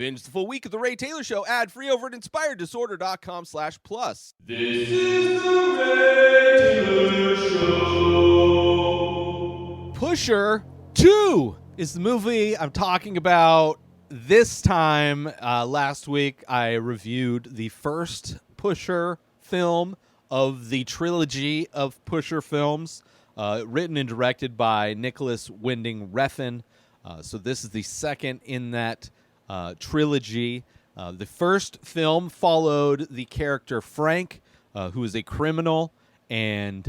Binge the full week of The Ray Taylor Show ad-free over at inspireddisorder.com/plus. This is The Ray Taylor Show. Pusher 2 is the movie I'm talking about this time. Last week, I reviewed the first Pusher film of the trilogy of Pusher films, written and directed by Nicolas Refn. So this is the second in that trilogy. The first film followed the character Frank, who is a criminal and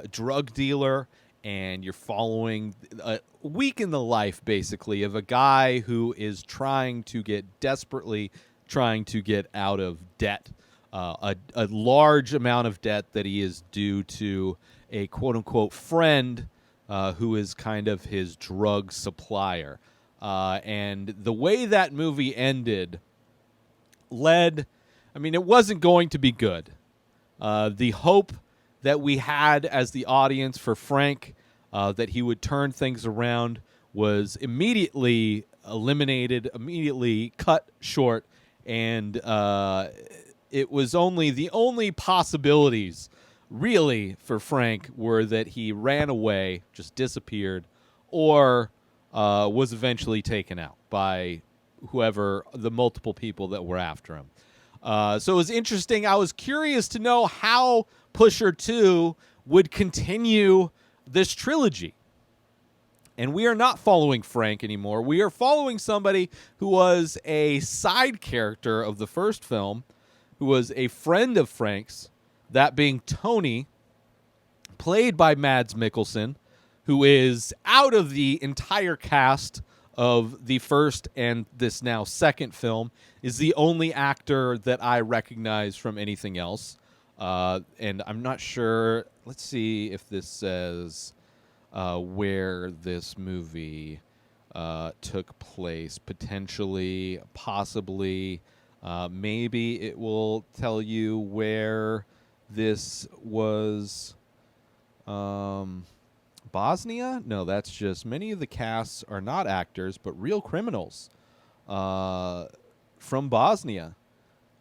drug dealer, and you're following a week in the life, basically, of a guy who is desperately trying to get out of debt, a large amount of debt that he is due to a quote-unquote friend who is kind of his drug supplier. And the way that movie ended it wasn't going to be good. The hope that we had as the audience for Frank, that he would turn things around, was immediately eliminated, immediately cut short, and it was the only possibilities really for Frank were that he ran away, just disappeared, or was eventually taken out by whoever, the multiple people that were after him. So it was interesting. I was curious to know how Pusher 2 would continue this trilogy. And we are not following Frank anymore. We are following somebody who was a side character of the first film, who was a friend of Frank's, that being Tonny, played by Mads Mikkelsen, who is out of the entire cast of the first and this now second film, is the only actor that I recognize from anything else. And I'm not sure. Let's see if this says where this movie took place. Potentially, possibly, maybe it will tell you where this was. Bosnia? No, that's just many of the casts are not actors, but real criminals from Bosnia.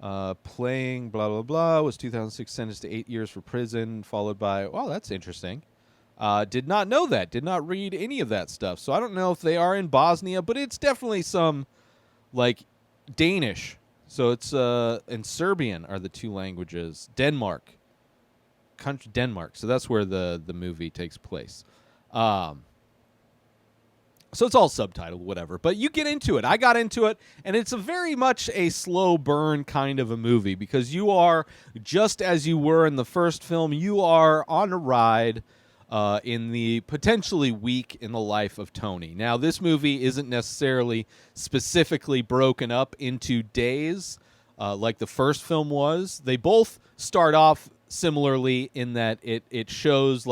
Playing blah, blah, blah, was 2006 sentenced to 8 years for prison, followed by, wow, that's interesting. Did not know that. Did not read any of that stuff. So I don't know if they are in Bosnia, but it's definitely some, Danish. So it's, and Serbian are the two languages. Denmark. So that's where the movie takes place. So it's all subtitled, whatever. But you get into it. I got into it, and it's a very much a slow burn kind of a movie because you are, just as you were in the first film, you are on a ride in the potentially week in the life of Tonny. Now, this movie isn't necessarily specifically broken up into days like the first film was. They both start off similarly in that it shows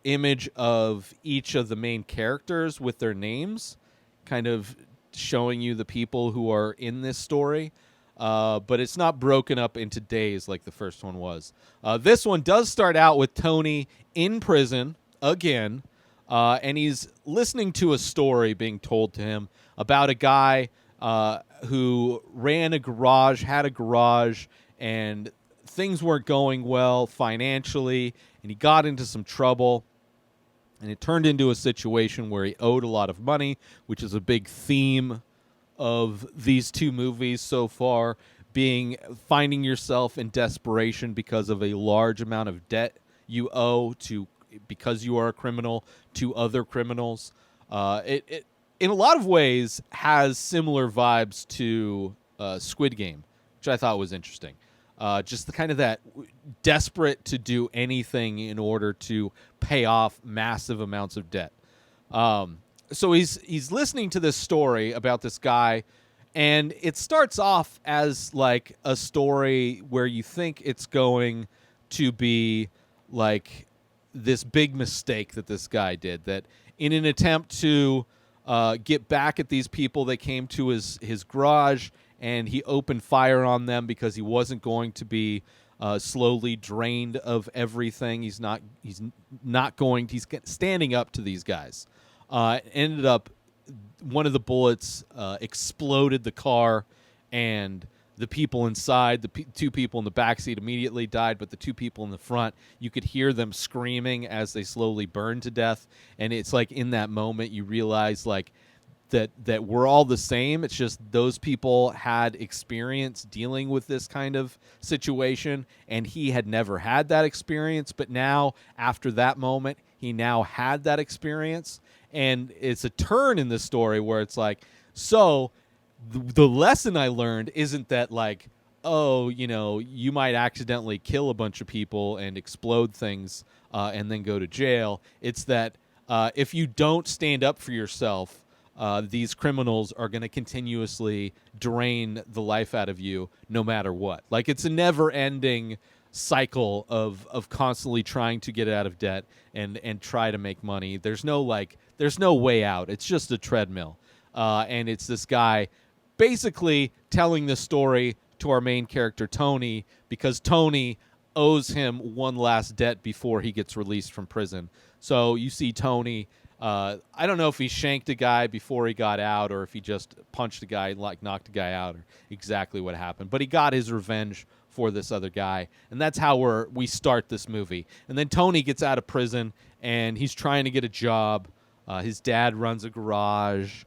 image of each of the main characters with their names, kind of showing you the people who are in this story. But it's not broken up into days like the first one was. This one does start out with Tonny in prison again, and he's listening to a story being told to him about a guy who ran a garage, had a garage, and things weren't going well financially, and he got into some trouble, and it turned into a situation where he owed a lot of money, which is a big theme of these two movies so far, finding yourself in desperation because of a large amount of debt you owe because you are a criminal to other criminals. It in a lot of ways has similar vibes to Squid Game, which I thought was interesting. Just the kind of that desperate to do anything in order to pay off massive amounts of debt. So he's listening to this story about this guy, and it starts off as like a story where you think it's going to be like this big mistake that this guy did, that in an attempt to get back at these people that came to his garage, and he opened fire on them because he wasn't going to be slowly drained of everything. He's standing up to these guys. Ended up one of the bullets exploded the car, and the people inside, two people in the backseat immediately died, but the two people in the front, you could hear them screaming as they slowly burned to death. And it's like in that moment you realize like that we're all the same. It's just those people had experience dealing with this kind of situation, and he had never had that experience. But now, after that moment, he now had that experience. And it's a turn in the story where it's like, so the lesson I learned isn't that like, oh, you might accidentally kill a bunch of people and explode things and then go to jail. It's that if you don't stand up for yourself, these criminals are going to continuously drain the life out of you no matter what. Like, it's a never-ending cycle of constantly trying to get out of debt and try to make money. There's no way out. It's just a treadmill. And it's this guy basically telling this story to our main character, Tonny, because Tonny owes him one last debt before he gets released from prison. So you see Tonny, I don't know if he shanked a guy before he got out or if he just punched a guy, like knocked a guy out, or exactly what happened. But he got his revenge for this other guy, and that's how we start this movie. And then Tonny gets out of prison, and he's trying to get a job. His dad runs a garage,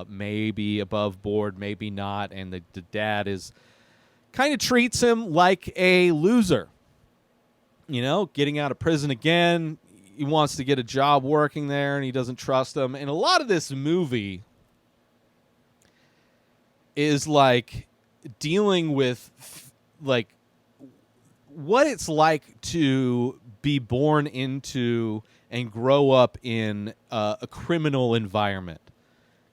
maybe above board, maybe not, and the dad is kind of treats him like a loser. Getting out of prison again, he wants to get a job working there, and he doesn't trust him. And a lot of this movie is like dealing with like what it's like to be born into and grow up in a criminal environment.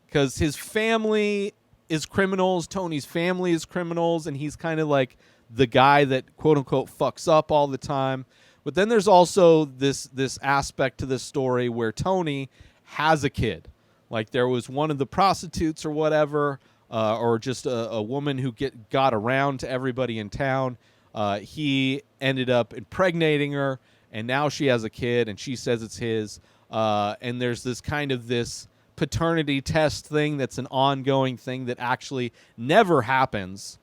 Because his family is criminals, Tonny's family is criminals, and he's kind of like the guy that quote-unquote fucks up all the time. But then there's also this aspect to this story where Tonny has a kid. Like, there was one of the prostitutes or whatever, or just a woman who got around to everybody in town. He ended up impregnating her, and now she has a kid, and she says it's his. And there's this paternity test thing that's an ongoing thing that actually never happens.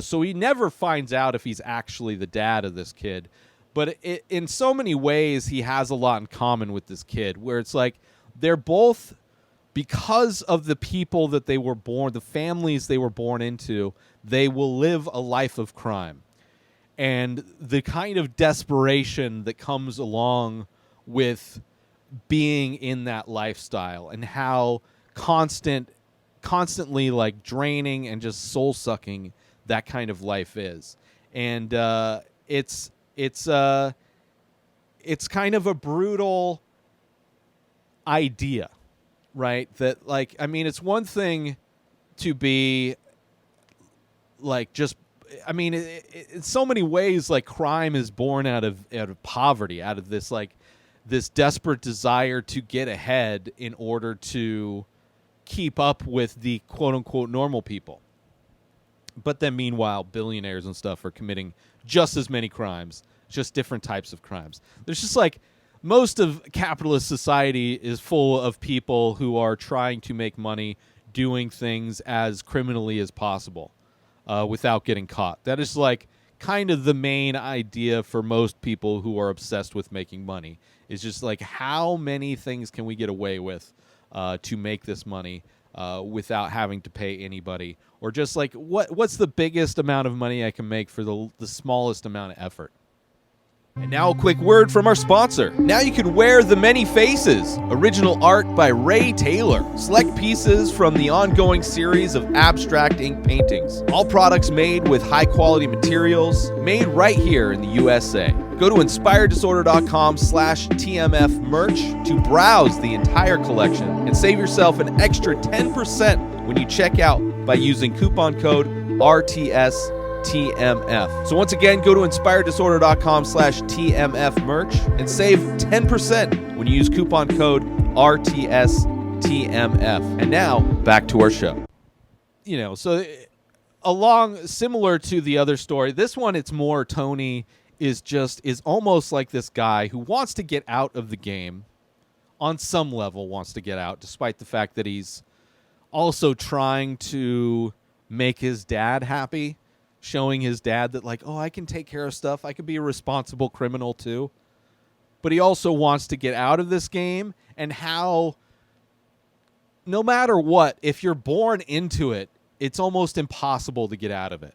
So he never finds out if he's actually the dad of this kid. But in so many ways, he has a lot in common with this kid, where it's like they're both, because of the people that they were born, the families they were born into, they will live a life of crime. And the kind of desperation that comes along with being in that lifestyle, and how constantly like draining and just soul-sucking that kind of life is. And it's kind of a brutal idea, right? That, like, I mean, it's one thing to be like just, I mean, in so many ways, like, crime is born out of poverty, out of this like this desperate desire to get ahead in order to keep up with the quote unquote normal people. But then meanwhile, billionaires and stuff are committing just as many crimes, just different types of crimes. There's just like, most of capitalist society is full of people who are trying to make money doing things as criminally as possible without getting caught. That is like kind of the main idea for most people who are obsessed with making money. It's just like, how many things can we get away with to make this money without having to pay anybody? Or just like, what's the biggest amount of money I can make for the smallest amount of effort? And now a quick word from our sponsor. Now you can wear The Many Faces, original art by Ray Taylor. Select pieces from the ongoing series of abstract ink paintings. All products made with high-quality materials, made right here in the USA. Go to inspireddisorder.com/TMF merch to browse the entire collection and save yourself an extra 10% when you check out by using coupon code RTSTMF. So once again, go to inspireddisorder.com/TMF merch and save 10% when you use coupon code RTSTMF. And now back to our show. So similar to the other story, this one, it's more Tonny is almost like this guy who wants to get out of the game on some level, wants to get out, despite the fact that he's also trying to make his dad happy, showing his dad that, like, oh, I can take care of stuff. I could be a responsible criminal too. But he also wants to get out of this game, and how no matter what, if you're born into it, it's almost impossible to get out of it.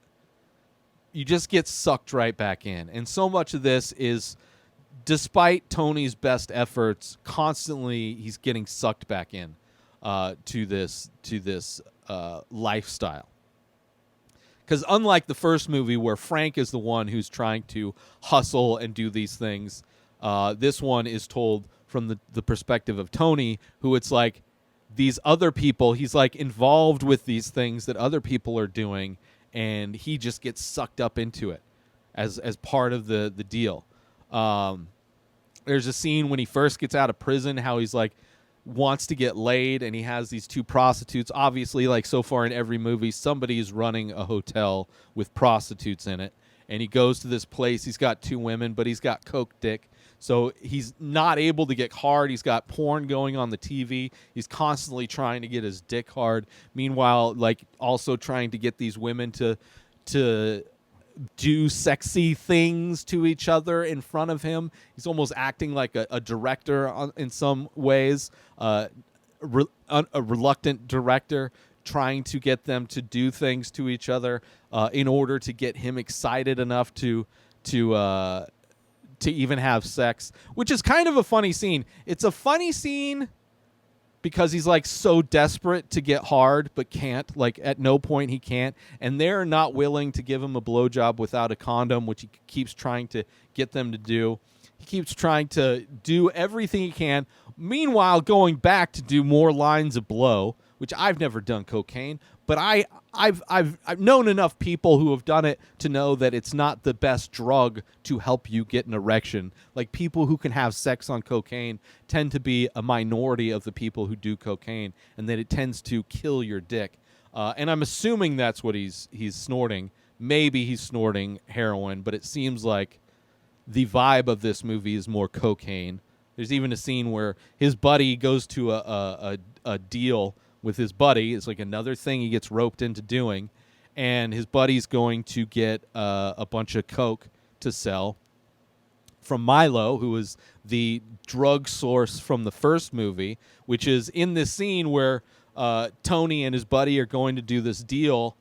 You just get sucked right back in. And so much of this is, despite Tony's best efforts, constantly he's getting sucked back in to this lifestyle. Because unlike the first movie where Frank is the one who's trying to hustle and do these things, this one is told from the perspective of Tony, who it's like these other people, he's like involved with these things that other people are doing, and he just gets sucked up into it as part of the deal. There's a scene when he first gets out of prison, how he's like wants to get laid, and he has these two prostitutes. Obviously, like so far in every movie, somebody's running a hotel with prostitutes in it, and he goes to this place. He's got two women, but he's got coke dick, so he's not able to get hard. He's got porn going on the TV. He's constantly trying to get his dick hard. Meanwhile, like also trying to get these women to do sexy things to each other in front of him. He's almost acting like a director in some ways, a reluctant director, trying to get them to do things to each other in order to get him excited enough to even have sex, which is kind of a funny scene. It's a funny scene because he's like so desperate to get hard but can't. Like at no point he can't, and they're not willing to give him a blowjob without a condom, which he keeps trying to get them to do. He keeps trying to do everything he can, meanwhile going back to do more lines of blow, which I've never done cocaine, but I've known enough people who have done it to know that it's not the best drug to help you get an erection. Like, people who can have sex on cocaine tend to be a minority of the people who do cocaine, and that it tends to kill your dick. And I'm assuming that's what he's snorting. Maybe he's snorting heroin, but it seems like the vibe of this movie is more cocaine. There's even a scene where his buddy goes to a deal with his buddy. It's like another thing he gets roped into doing, and his buddy's going to get a bunch of coke to sell from Milo, who is the drug source from the first movie, which is in this scene where Tony and his buddy are going to do this deal.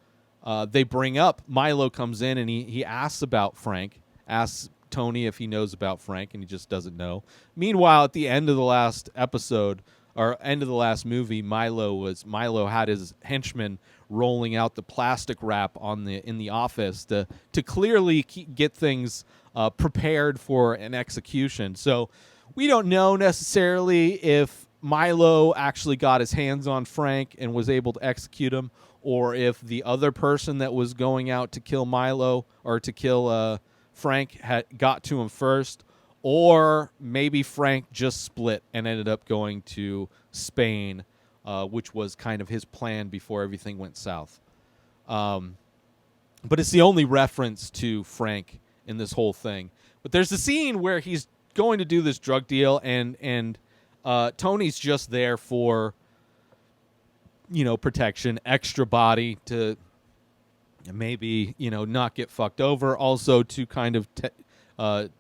They bring up, Milo comes in and he asks about Frank, asks Tony if he knows about Frank, and he just doesn't know. Meanwhile, at the end of the last episode, or end of the last movie, Milo had his henchmen rolling out the plastic wrap in the office to clearly get things prepared for an execution. So we don't know necessarily if Milo actually got his hands on Frank and was able to execute him, or if the other person that was going out to kill Milo or to kill Frank had got to him first. Or maybe Frank just split and ended up going to Spain, which was kind of his plan before everything went south. But it's the only reference to Frank in this whole thing. But there's a scene where he's going to do this drug deal, and Tony's just there for, protection, extra body to maybe, not get fucked over. Also to kind of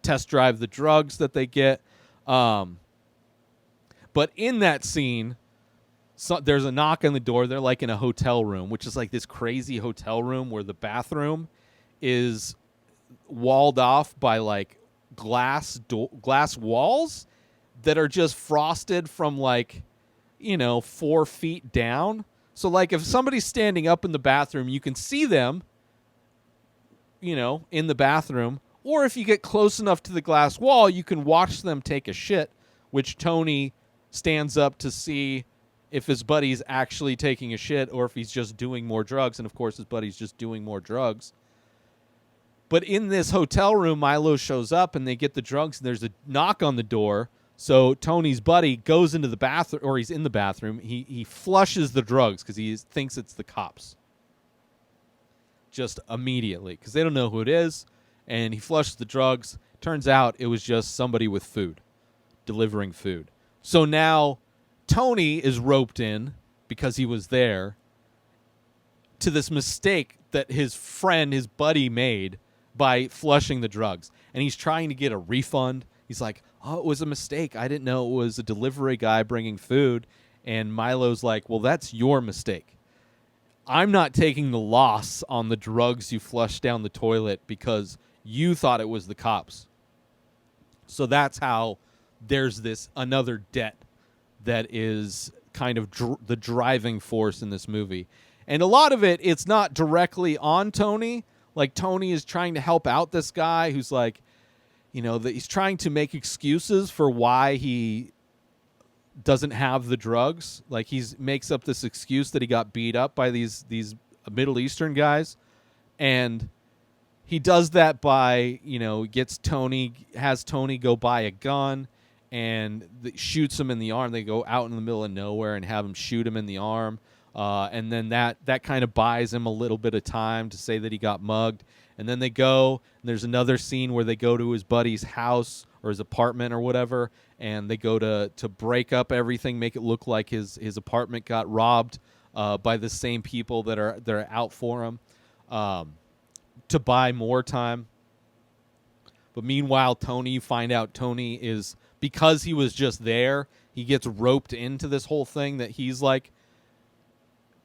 test drive the drugs that they get. But in that scene, there's a knock on the door. They're like in a hotel room, which is like this crazy hotel room where the bathroom is walled off by like glass walls that are just frosted from 4 feet down. So like if somebody's standing up in the bathroom, you can see them, in the bathroom. Or if you get close enough to the glass wall, you can watch them take a shit, which Tony stands up to see if his buddy's actually taking a shit or if he's just doing more drugs. And, of course, his buddy's just doing more drugs. But in this hotel room, Milo shows up and they get the drugs, and there's a knock on the door. So Tony's buddy goes into the bathroom, or he's in the bathroom. He flushes the drugs because he thinks it's the cops. Just immediately, because they don't know who it is. And he flushes the drugs. Turns out it was just somebody with food, delivering food. So now Tony is roped in because he was there, to this mistake that his friend, his buddy, made by flushing the drugs. And he's trying to get a refund. He's like, oh, it was a mistake. I didn't know it was a delivery guy bringing food. And Milo's like, well, that's your mistake. I'm not taking the loss on the drugs you flushed down the toilet because you thought it was the cops. So that's how there's this another debt that is kind of the driving force in this movie. And a lot of it, it's not directly on Tonny. Like, Tonny is trying to help out this guy who's like, you know, he's trying to make excuses for why he doesn't have the drugs. Like, he makes up this excuse that he got beat up by these Middle Eastern guys. And he does that by, you know, has Tonny go buy a gun and shoots him in the arm. They go out in the middle of nowhere and have him shoot him in the arm. And then that kind of buys him a little bit of time to say that he got mugged. And then they go, and there's another scene where they go to his buddy's house or his apartment or whatever, and they go to break up everything, make it look like his apartment got robbed by the same people that are out for him to buy more time. But meanwhile, you find out Tonny is, because he was just there, he gets roped into this whole thing that he's like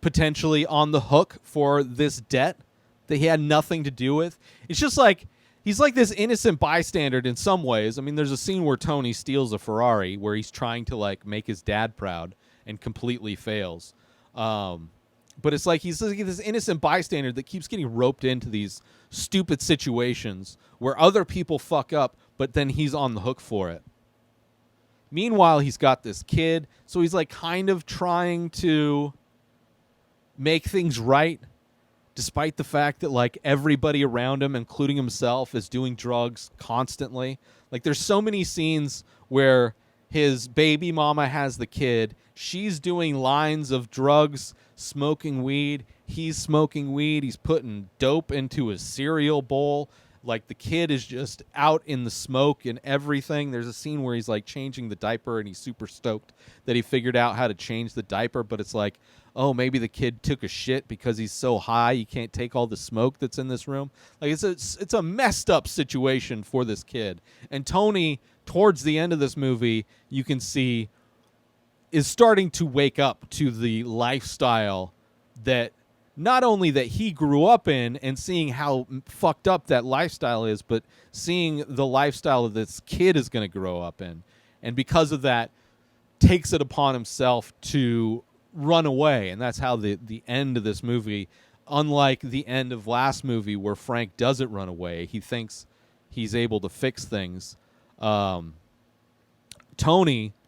potentially on the hook for this debt that he had nothing to do with. It's just like he's like this innocent bystander in some ways. I mean, there's a scene where Tonny steals a Ferrari where he's trying to like make his dad proud and completely fails. But it's like he's like this innocent bystander that keeps getting roped into these stupid situations where other people fuck up, but then he's on the hook for it. Meanwhile, he's got this kid, so he's like kind of trying to make things right, despite the fact that like everybody around him, including himself, is doing drugs constantly. Like, there's so many scenes where his baby mama has the kid, she's doing lines of drugs, smoking weed, he's smoking weed, he's putting dope into his cereal bowl. Like, the kid is just out in the smoke and everything. There's a scene where he's like changing the diaper and he's super stoked that he figured out how to change the diaper, but it's like, oh, maybe the kid took a shit because he's so high you can't take all the smoke that's in this room. Like, it's a messed up situation for this kid. And Tonny, towards the end of this movie, you can see is starting to wake up to the lifestyle that not only that he grew up in and seeing how fucked up that lifestyle is, but seeing the lifestyle that this kid is going to grow up in. And because of that, takes it upon himself to run away. And that's how the end of this movie, unlike the end of last movie where Frank doesn't run away, he thinks he's able to fix things. Tonny,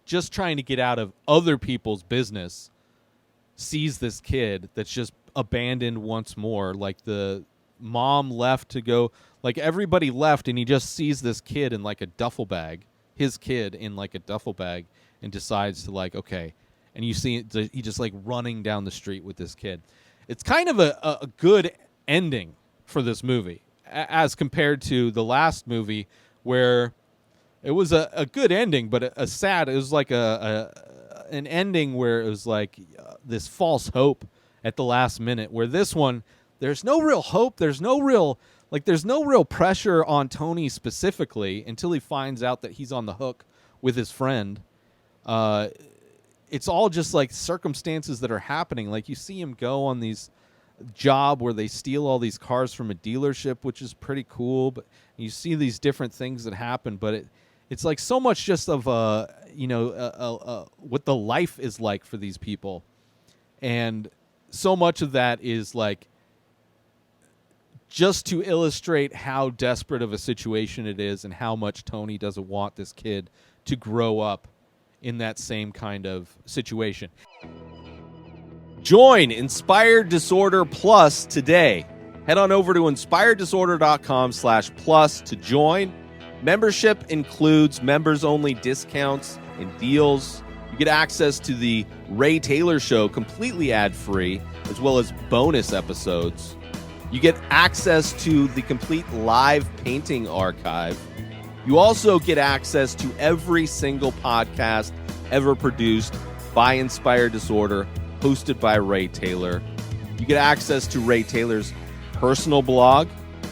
just trying to get out of other people's business, sees this kid that's just abandoned once more. Like, the mom left to go, like, everybody left, and he just sees this kid in like a duffel bag, his kid in like a duffel bag, and decides to like, okay. And you see he just like running down the street with this kid. It's kind of a good ending for this movie as compared to the last movie where it was a good ending, but a sad, it was like an ending where it was like this false hope at the last minute, where this one, there's no real hope. There's no real pressure on Tonny specifically until he finds out that he's on the hook with his friend. It's all just like circumstances that are happening. Like, you see him go on these job where they steal all these cars from a dealership, which is pretty cool. But you see these different things that happen, but it's like so much just of what the life is like for these people. And so much of that is like just to illustrate how desperate of a situation it is and how much Tonny doesn't want this kid to grow up in that same kind of situation. Join Inspired Disorder Plus today. Head on over to inspireddisorder.com/plus to join. Membership includes members-only discounts and deals. You get access to the Ray Taylor Show completely ad-free, as well as bonus episodes. You get access to the complete live painting archive. You also get access to every single podcast ever produced by Inspired Disorder, hosted by Ray Taylor. You get access to Ray Taylor's personal blog,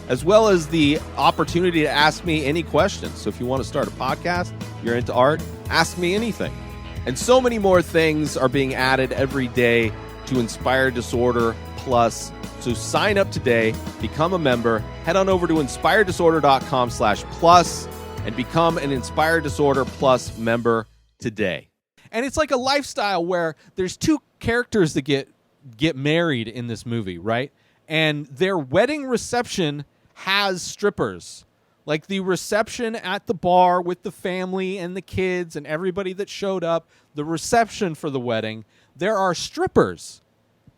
as well as the opportunity to ask me any questions. So if you want to start a podcast, you're into art, ask me anything. And so many more things are being added every day to Inspired Disorder Plus. So sign up today, become a member, head on over to inspireddisorder.com/plus and become an Inspired Disorder Plus member today. And it's like a lifestyle where there's two characters that get married in this movie, right? And their wedding reception has strippers. Like the reception at the bar with the family and the kids and everybody that showed up, the reception for the wedding, there are strippers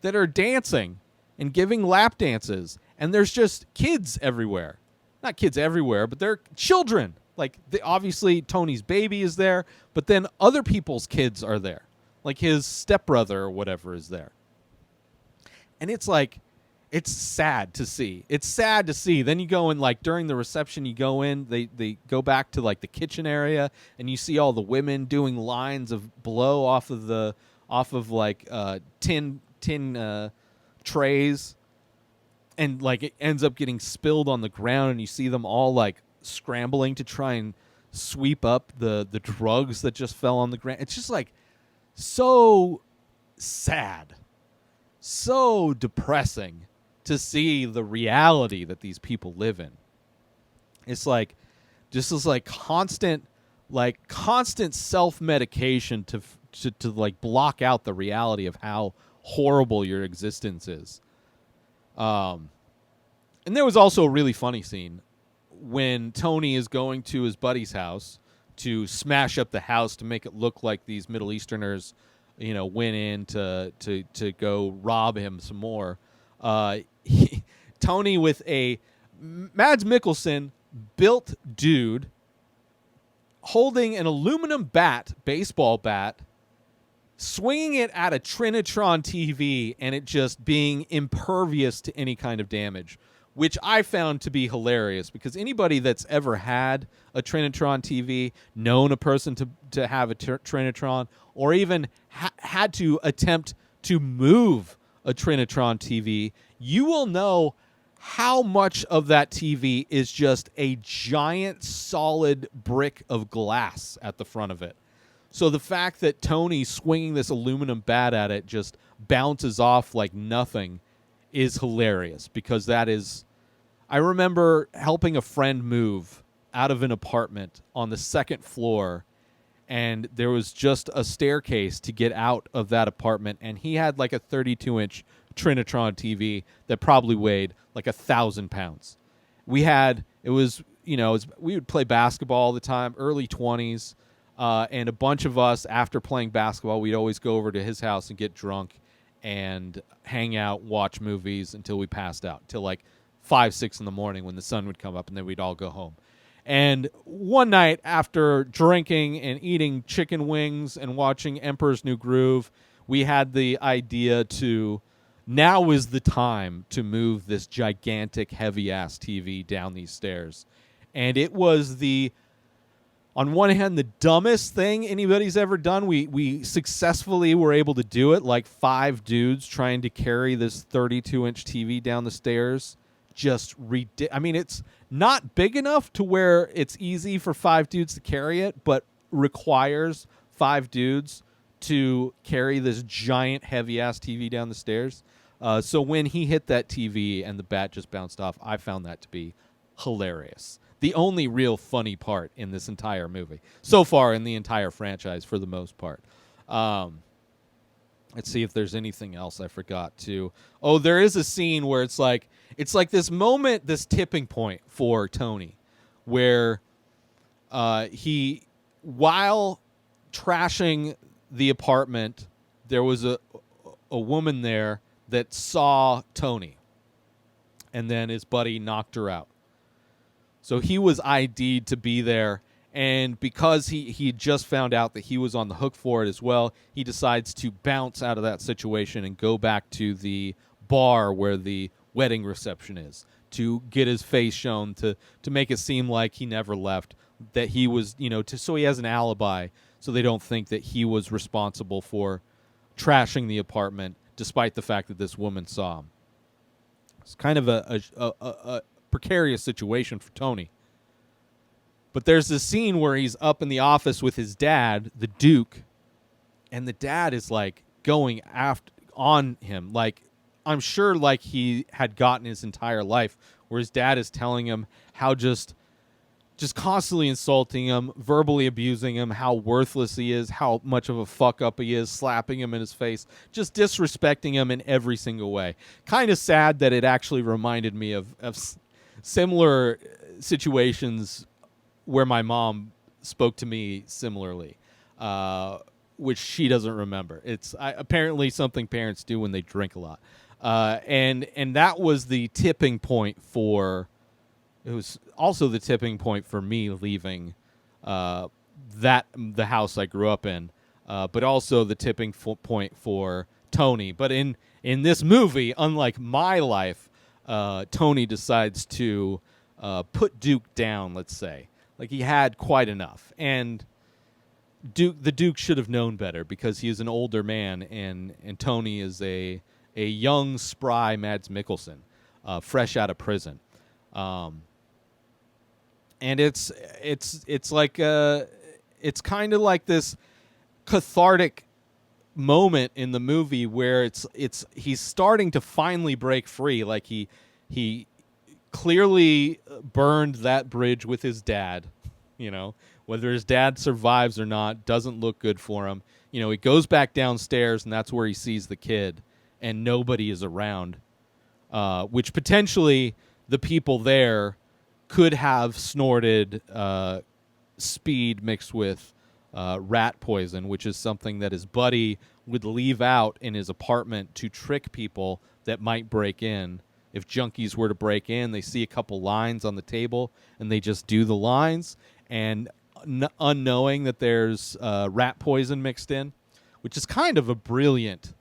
that are dancing and giving lap dances. And there's just kids everywhere. Not kids everywhere, but they're children. Like, obviously, Tony's baby is there, but then other people's kids are there. Like his stepbrother or whatever is there. And it's like, it's sad to see. It's sad to see. Then you go in, like, during the reception, you go in, they go back to, like, the kitchen area, and you see all the women doing lines of blow off of tin trays. And, like, it ends up getting spilled on the ground, and you see them all, like, scrambling to try and sweep up the drugs that just fell on the ground. It's just, like, so sad. So depressing to see the reality that these people live in. It's like just this constant self-medication to like block out the reality of how horrible your existence is. And there was also a really funny scene when Tony is going to his buddy's house to smash up the house to make it look like these Middle Easterners, went in to go rob him some more. Tony with a Mads Mikkelsen built dude holding an aluminum baseball bat, swinging it at a Trinitron TV, and it just being impervious to any kind of damage, which I found to be hilarious because anybody that's ever had a Trinitron TV, known a person to have a Trinitron, or even had to attempt to move a Trinitron TV, you will know how much of that TV is just a giant solid brick of glass at the front of it. So the fact that Tony swinging this aluminum bat at it just bounces off like nothing is hilarious because that is... I remember helping a friend move out of an apartment on the second floor, and there was just a staircase to get out of that apartment, and he had like a 32-inch Trinitron TV that probably weighed like 1,000 pounds. We would play basketball all the time, early 20s, and a bunch of us, after playing basketball, we'd always go over to his house and get drunk and hang out, watch movies until we passed out, till like 5, 6 in the morning when the sun would come up, and then we'd all go home. And one night after drinking and eating chicken wings and watching Emperor's New Groove, we had the idea now is the time to move this gigantic heavy-ass TV down these stairs. And it was on one hand, the dumbest thing anybody's ever done. We successfully were able to do it, like 5 dudes trying to carry this 32-inch TV down the stairs. Just I mean, it's not big enough to where it's easy for 5 dudes to carry it, but requires 5 dudes to carry this giant heavy-ass TV down the stairs. So when he hit that TV and the bat just bounced off, I found that to be hilarious. The only real funny part in this entire movie. So far in the entire franchise, for the most part. Let's see if there's anything else I forgot to. Oh, there is a scene where it's like this moment, this tipping point for Tony, where while trashing the apartment, there was a woman there that saw Tony, and then his buddy knocked her out. So he was ID'd to be there, and because he just found out that he was on the hook for it as well, he decides to bounce out of that situation and go back to the bar where the wedding reception is to get his face shown, to make it seem like he never left, that he was, so he has an alibi, so they don't think that he was responsible for trashing the apartment, despite the fact that this woman saw him. It's kind of a precarious situation for Tony. But there's this scene where he's up in the office with his dad, the Duke, and the dad is like going after on him, like I'm sure like he had gotten his entire life, where his dad is telling him how just constantly insulting him, verbally abusing him, how worthless he is, how much of a fuck up he is, slapping him in his face, just disrespecting him in every single way. Kind of sad that it actually reminded me of similar situations where my mom spoke to me similarly, which she doesn't remember. It's apparently something parents do when they drink a lot. And that was the tipping point for... It was also the tipping point for me leaving the house I grew up in, but also the tipping point for Tony. But in this movie, unlike my life, Tony decides to put Duke down, let's say. Like, he had quite enough. And the Duke should have known better, because he is an older man, and Tony is a young, spry Mads Mikkelsen, fresh out of prison. And it's like it's kind of like this cathartic moment in the movie where he's starting to finally break free. Like he clearly burned that bridge with his dad. You know, whether his dad survives or not doesn't look good for him. You know, he goes back downstairs, and that's where he sees the kid, and nobody is around, which potentially the people there could have snorted speed mixed with rat poison, which is something that his buddy would leave out in his apartment to trick people that might break in. If junkies were to break in, they see a couple lines on the table, and they just do the lines, and unknowing that there's rat poison mixed in, which is kind of a brilliant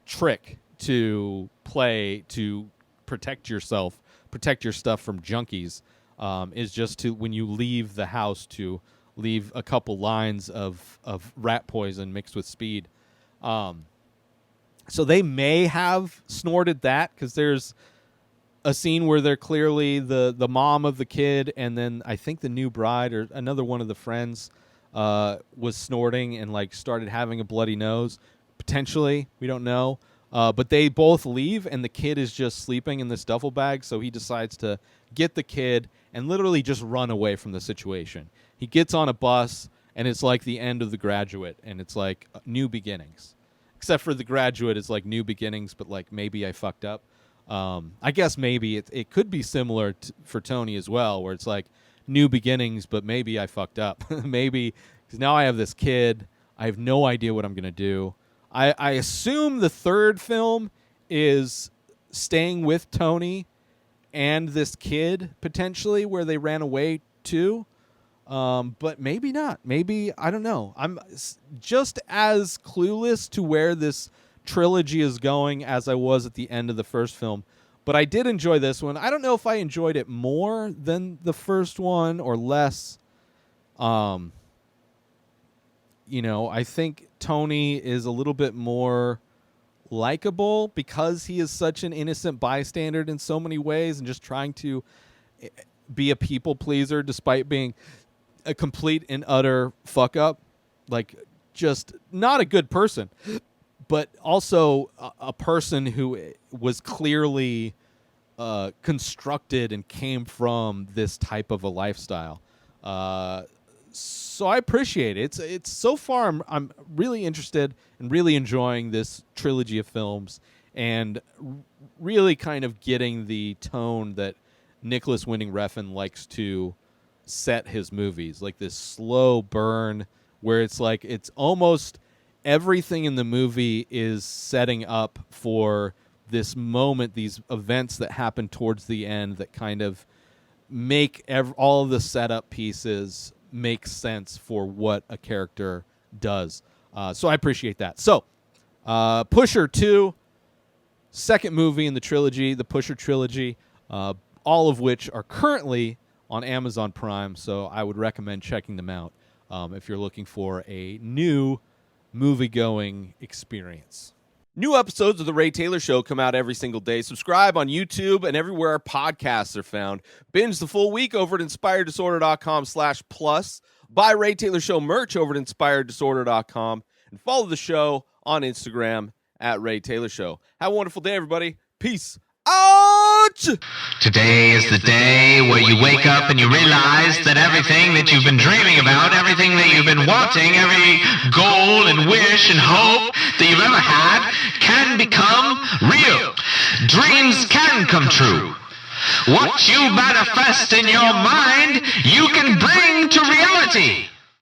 trick to play to protect yourself, protect your stuff from junkies, is just to, when you leave the house, to leave a couple lines of rat poison mixed with speed. So they may have snorted that, because there's a scene where they're clearly the mom of the kid, and then I think the new bride or another one of the friends was snorting and like started having a bloody nose. Potentially, we don't know. But they both leave, and the kid is just sleeping in this duffel bag, so he decides to get the kid and literally just run away from the situation. He gets on a bus, and it's like the end of The Graduate, and it's like new beginnings. Except for The Graduate, it's like new beginnings, but like maybe I fucked up. I guess maybe it could be similar for Tony as well, where it's like new beginnings, but maybe I fucked up. Maybe, because now I have this kid. I have no idea what I'm going to do. I assume the third film is staying with Tony and this kid, potentially, where they ran away to. But maybe not. Maybe, I don't know. I'm just as clueless to where this trilogy is going as I was at the end of the first film. But I did enjoy this one. I don't know if I enjoyed it more than the first one or less. You know, I think Tony is a little bit more likable because he is such an innocent bystander in so many ways, and just trying to be a people pleaser despite being a complete and utter fuck up. Like, just not a good person, but also a person who was clearly constructed and came from this type of a lifestyle. So I appreciate it. It's so far I'm really interested and really enjoying this trilogy of films, and really kind of getting the tone that Nicolas Winding Refn likes to set his movies, like this slow burn where it's like it's almost everything in the movie is setting up for this moment, these events that happen towards the end that kind of make all of the setup pieces make sense for what a character does. So I appreciate that. So, Pusher 2, second movie in the trilogy, the Pusher trilogy, all of which are currently on Amazon Prime, so I would recommend checking them out if you're looking for a new movie-going experience. New episodes of The Ray Taylor Show come out every single day. Subscribe on YouTube and everywhere our podcasts are found. Binge the full week over at inspireddisorder.com/plus. Buy Ray Taylor Show merch over at inspireddisorder.com. And follow the show on Instagram at Ray Taylor Show. Have a wonderful day, everybody. Peace out! Today is the day where you wake up and you realize that everything that you've been dreaming about, everything that you've been wanting, every goal and wish and hope that you've ever had can become real. Dreams can come true. What you manifest in your mind, you can bring to reality.